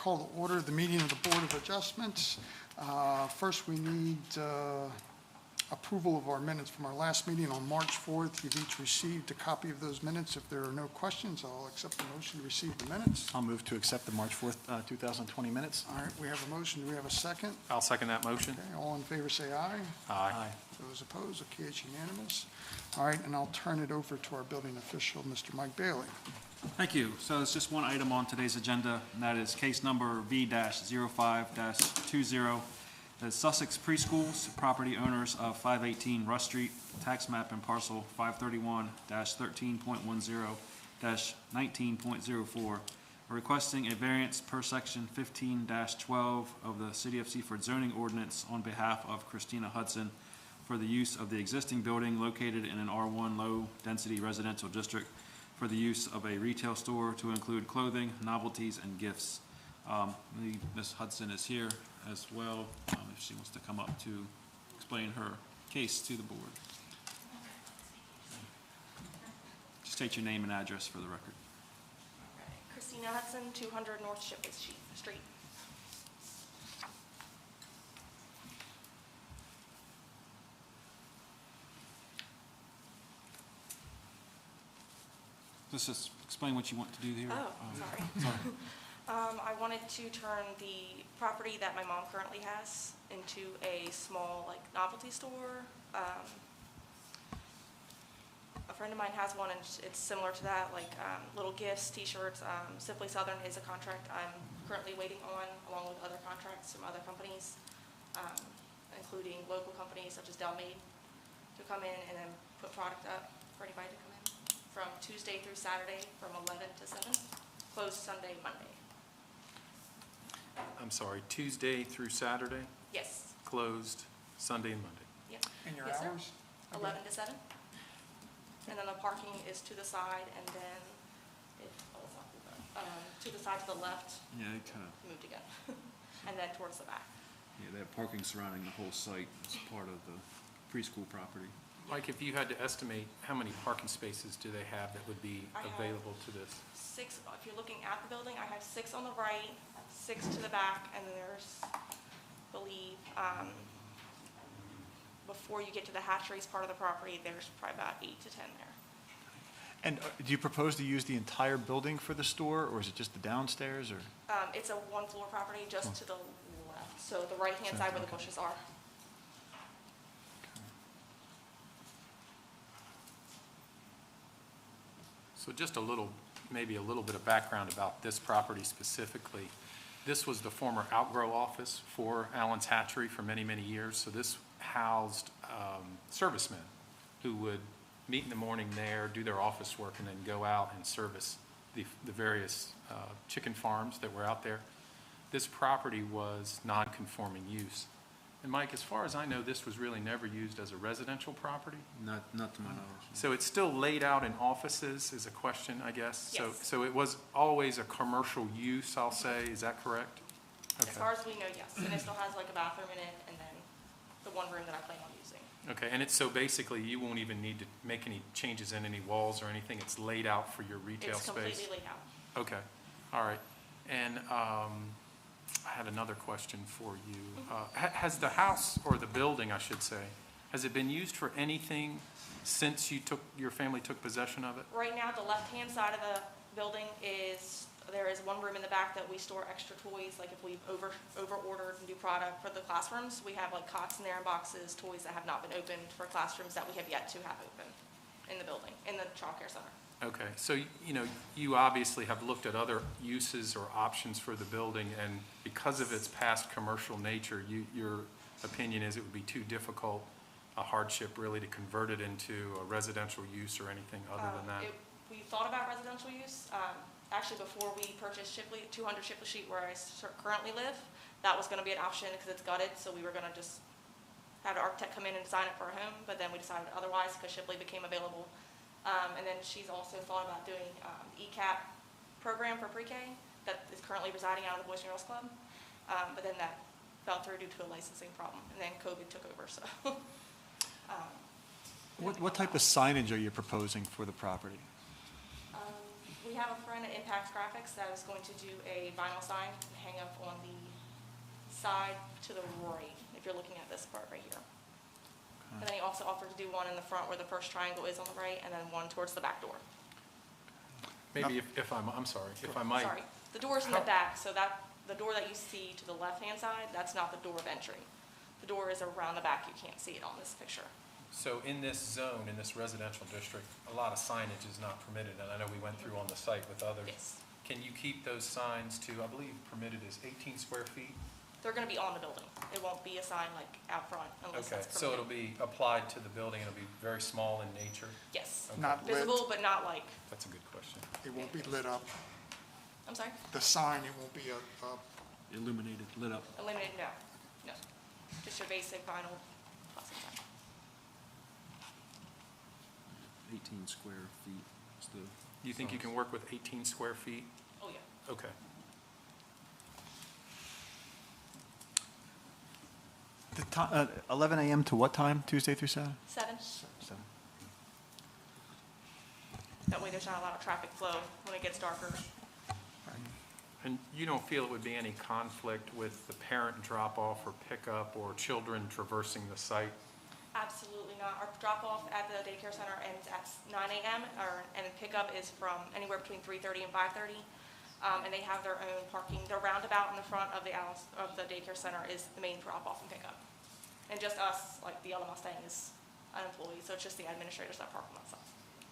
call to order the meeting of the Board of Adjustments. First, we need approval of our minutes from our last meeting on March 4th. You've each received a copy of those minutes. If there are no questions, I'll accept the motion to receive the minutes. I'll move to accept the March 4th, 2020 minutes. All right, we have a motion. Do we have a second? I'll second that motion. Okay, all in favor say aye. Aye. Those opposed? Okay, it's unanimous. All right, and I'll turn it over to our building official, Mr. Mike Bailey. Thank you. So there's just one item on today's agenda, and that is case number V-05-20. The Sussex Preschools, property owners of 518 Rush Street, tax map and parcel 531-13.10-19.04, are requesting a variance per section 15-12 of the City of Seaford zoning ordinance on behalf of Christina Hudson for the use of the existing building located in an R1 low-density residential district for the use of a retail store to include clothing, novelties, and gifts. Ms. Hudson is here as well, if she wants to come up to explain her case to the board. Just state your name and address for the record. Christina Hudson, 200 North Shipley Street. Just explain what you want to do here. Oh, sorry. I wanted to turn the property that my mom currently has into a small, novelty store. A friend of mine has one, and it's similar to that, little gifts, T-shirts. Simply Southern is a contract I'm currently waiting on, along with other contracts from other companies, including local companies such as Delmade, to come in and then put product up for anybody to come in from Tuesday through Saturday from 11 to 7, closed Sunday, Monday. I'm sorry, Tuesday through Saturday, Yes. closed Sunday and Monday. Yep. And your Yes, sir. hours? 11 to 7. And then the parking is to the side, and then to the side to the left, Yeah, it kind of, moved again, and then towards the back. yeah, they have parking surrounding the whole site as part of the preschool property. Mike, if you had to estimate, how many parking spaces do they have that would be I have available to this? 6, if you're looking at the building, I have 6 on the right, 6 to the back, and then there's, I believe, before you get to the Hatchery's part of the property, there's probably about 8 to 10 there. And do you propose to use the entire building for the store, or is it just the downstairs, or? It's a one-floor property just to the left, so the right-hand side where the bushes are. So just maybe a little bit of background about this property specifically. This was the former outgrow office for Allen's Hatchery for many, many years. So this housed servicemen who would meet in the morning there, do their office work, and then go out and service the various chicken farms that were out there. This property was non-conforming use. And Mike, as far as I know, this was really never used as a residential property? Not to my knowledge. So it's still laid out in offices is a question, I guess? Yes. So it was always a commercial use, I'll say, is that correct? As far as we know, yes, and it still has a bathroom in it, and then the one room that I plan on using. Okay, and it's so basically you won't even need to make any changes in any walls or anything, it's laid out for your retail It's space? completely laid out. Okay, all right. And I had another question for you. Has the house, or the building, I should say, has it been used for anything since your family took possession of it? Right now, the left-hand side of the building there is one room in the back that we store extra toys, like if we've over-ordered new product for the classrooms. We have cots in there and boxes, toys that have not been opened for classrooms that we have yet to have open in the building, in the child care center. Okay, so, you obviously have looked at other uses or options for the building, and because of its past commercial nature, your opinion is it would be too difficult, a hardship really, to convert it into a residential use or anything other than that? We thought about residential use. Actually, before we purchased 200 Shipley Street, where I currently live, that was going to be an option because it's gutted, so we were going to just have an architect come in and design it for a home, but then we decided otherwise because Shipley became available. And then she's also thought about doing ECAP program for pre-K that is currently residing out of the Boys and Girls Club. But then that fell through due to a licensing problem, and then COVID took over. So, What type of signage are you proposing for the property? we have a friend at Impact Graphics that is going to do a vinyl sign and hang up on the side to the right, if you're looking at this part right here. And then he also offered to do one in the front where the first triangle is on the right, and then one towards the back door. Maybe if I'm sorry, if I might. Sorry, the door's in the How- back, so that, the door that you see to the left-hand side, that's not the door of entry. The door is around the back, you can't see it on this picture. So in this zone, in this residential district, a lot of signage is not permitted, and I know we went through on the site with others. Yes. Can you keep those signs to, I believe permitted is 18 square feet? They're gonna be on the building. It won't be a sign like out front unless Okay, that's so it'll permitted. be applied to the building, it'll be very small in nature? Yes, Okay. Not lit, visible, but not like, That's a good question. it won't be lit up. I'm sorry, The sign, it won't be Illuminated, lit up. illuminated, no, no. Just your basic vinyl plastic sign. 18 square feet is the. You think you can work with 18 square feet? Oh, yeah. Okay. The time, 11 a.m. to what time, Tuesday through Saturday? 7. 7. That way there's not a lot of traffic flow when it gets darker. And you don't feel it would be any conflict with the parent drop-off or pickup or children traversing the site? Absolutely not. Our drop-off at the daycare center ends at 9 a.m., and the pickup is from anywhere between 3:30 and 5:30. And they have their own parking. The roundabout in the front of the daycare center is the main drop-off and pickup. And just us, like the Yellow Mustang is unemployed, so it's just the administrators that park on that side.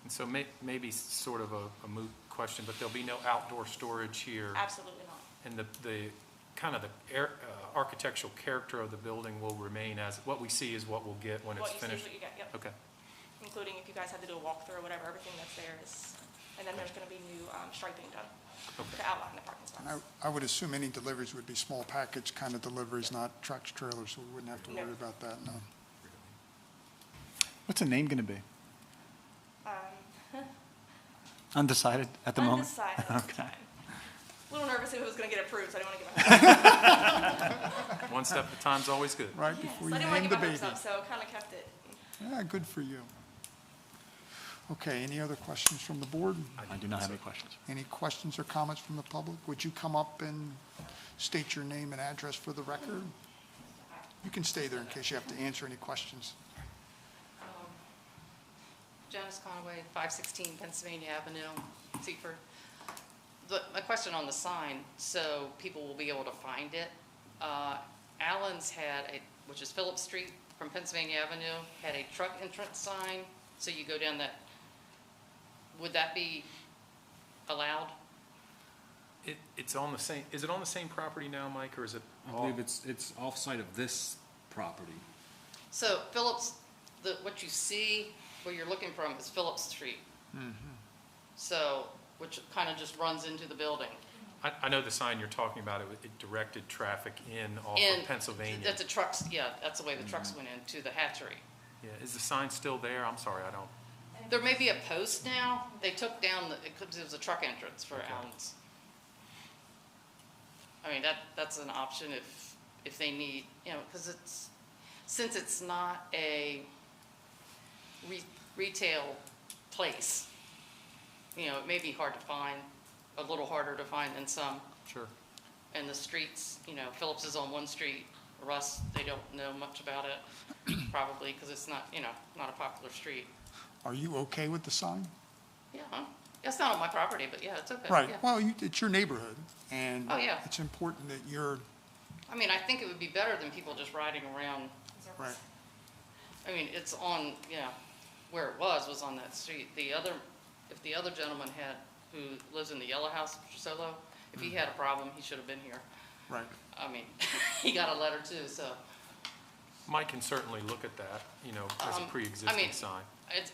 And so maybe sort of a moot question, but there'll be no outdoor storage here? Absolutely not. And the kind of the architectural character of the building will remain as, what we see is what we'll get when it's What you see is finished? what you get, yep. Okay. Including if you guys had to do a walkthrough or whatever, everything that's there is, and then there's gonna be new striping done to outline the parking spots. I would assume any deliveries would be small package kind of deliveries, not trucks, trailers, so we wouldn't have to No. worry about that, no. What's the name going to be? Um, Undecided at the moment? Undecided at the Okay. time. A little nervous if it was gonna get approved, so I didn't wanna get my hopes One step at a time's always good. Right Yes, before I you didn't wanna name get the my hopes baby. up, so kinda kept it. Yeah, good for you. Okay, any other questions from the board? I do not have any questions. Any questions or comments from the public? Would you come up and state your name and address for the record? You can stay there in case you have to answer any questions. Janice Conway, 516 Pennsylvania Avenue, Seaford. My question on the sign, so people will be able to find it. Allen's had which is Phillips Street from Pennsylvania Avenue, had a truck entrance sign, so you go down that. Would that be allowed? It's on the same, is it on the same property now, Mike, or is it? I believe it's off-site of this property. So Phillips, what you see, where you're looking from is Phillips Street. So, which kind of just runs into the building. I know the sign you're talking about, it directed traffic in off And of Pennsylvania. That's the trucks, yeah, that's the way the trucks went into the hatchery. Yeah, is the sign still there? I'm sorry, I don't. There may be a post now. They took down, it was a truck entrance for Allen's. I mean, that's an option if they need, because since it's not a retail place, it may be hard to find, a little harder to find than some. Sure. And the streets, Phillips is on one street. Russ, they don't know much about it, probably, because it's not, not a popular street. Are you okay with the sign? Yeah, it's not on my property, but yeah, it's okay. Right, yeah. well, it's your neighborhood, and Oh, yeah. it's important that you're, I mean, I think it would be better than people just riding around. right, I mean, it's on, where it was on that street. If the other gentleman who lives in the yellow house, Solo, if he had a problem, he should have been here. right. I mean, he got a letter too, so. Mike can certainly look at that, as a I pre-existing mean, sign.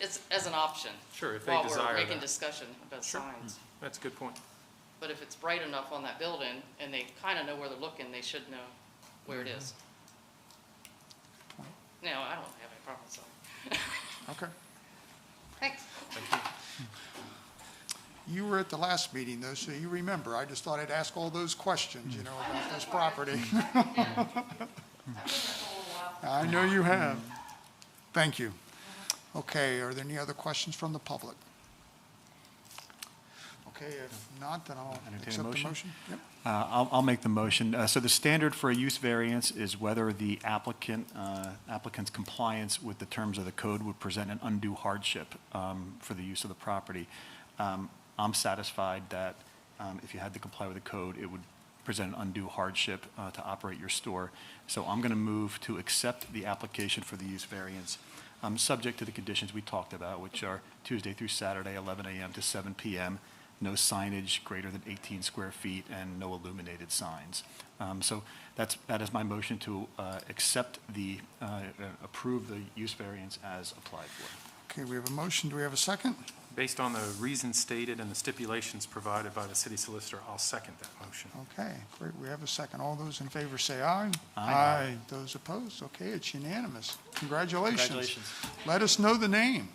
It's as an option. Sure, if they While desire we're making that. discussion about Sure. signs. That's a good point. But if it's bright enough on that building, and they kind of know where they're looking, they should know where it is. Point. No, I don't have any problem with sign. Okay. Thanks. Thank you. You were at the last meeting, though, so you remember. I just thought I'd ask all those questions, about this property. I know you have. Thank you. Okay, are there any other questions from the public? Okay, if not, then I'll Entertain a accept the motion? motion. Yep. I'll make the motion. So the standard for a use variance is whether the applicant's compliance with the terms of the code would present an undue hardship for the use of the property. I'm satisfied that if you had to comply with the code, it would present an undue hardship to operate your store. So I'm going to move to accept the application for the use variance, subject to the conditions we talked about, which are Tuesday through Saturday, 11 a.m. to 7 p.m., no signage greater than 18 square feet, and no illuminated signs. So that is my motion to accept approve the use variance as applied for. Okay, we have a motion. Do we have a second? Based on the reasons stated and the stipulations provided by the city solicitor, I'll second that motion. Okay, great. We have a second. All those in favor say aye. Aye. Those opposed? Okay, it's unanimous. Congratulations. Congratulations. Let us know the name.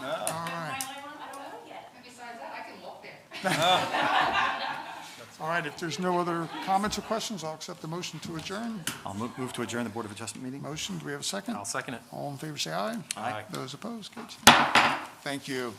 All right. Besides that, I can walk there. All right, if there's no other comments or questions, I'll accept the motion to adjourn. I'll move to adjourn the Board of Adjustment meeting. Motion, do we have a second? I'll second it. All in favor say aye. Aye. Those opposed? Good. Thank you.